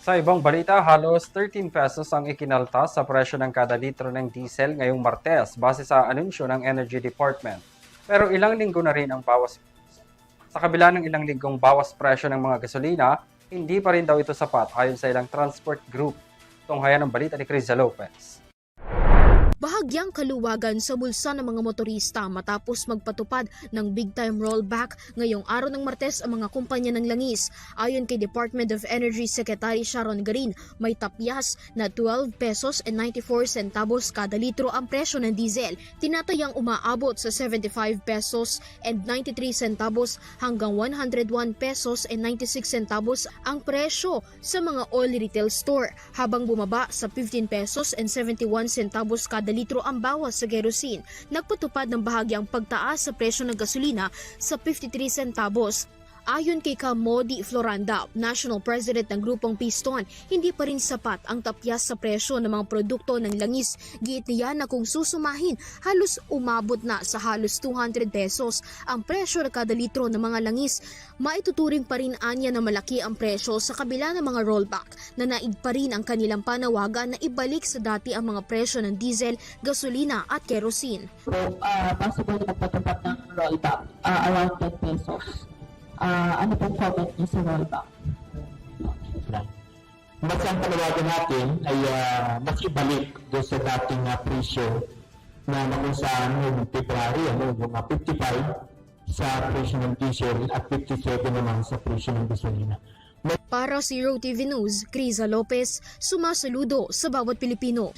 Sa ibang balita, halos 13 pesos ang ikinaltas sa presyo ng kada litro ng diesel ngayong Martes base sa anunsyo ng Energy Department. Pero ilang linggo na rin ang bawas. Sa kabila ng ilang linggong bawas presyo ng mga gasolina, hindi pa rin daw ito sapat ayon sa ilang transport group. Tunghayan ng balita ni Criza Lopez. Bahagyang kaluwagan sa bulsa ng mga motorista matapos magpatupad ng big-time rollback ngayong araw ng Martes ang mga kumpanya ng langis. Ayon kay Department of Energy Secretary Sharon Garin, may tapyas na 12 pesos and 94 centavos kada litro ang presyo ng diesel. Tinatayang umaabot sa 75 pesos and 93 centavos hanggang 101 pesos and 96 centavos ang presyo sa mga oil retail store, habang bumaba sa 15 pesos and 71 centavos kada litro ang bawas sa kerosene. Nagpatupad ng bahagyang pagtaas sa presyo ng gasolina sa 53 centavos. Ayon kay Modi Floranda, National President ng Grupong Piston, hindi pa rin sapat ang tapyas sa presyo ng mga produkto ng langis. Giit niya na kung susumahin, halos umabot na sa halos 200 pesos ang presyo ng kada litro ng mga langis. Maituturing pa rin anya na malaki ang presyo sa kabila ng mga rollback na naig pa rin ang kanilang panawagan na ibalik sa dati ang mga presyo ng diesel, gasolina at kerosene. So, possible na magpatupad ng rollback around 10 pesos. Ano pong comment niyo sa rollback? Mas ang panawagan natin ay mas ibalik doon sa dating presyo na kung saan noong February, yung 55 sa presyo ng diesel at 57 naman sa presyo ng gasolina. Para sa Zero TV News, Criza Lopez, sumasaludo sa bawat Pilipino.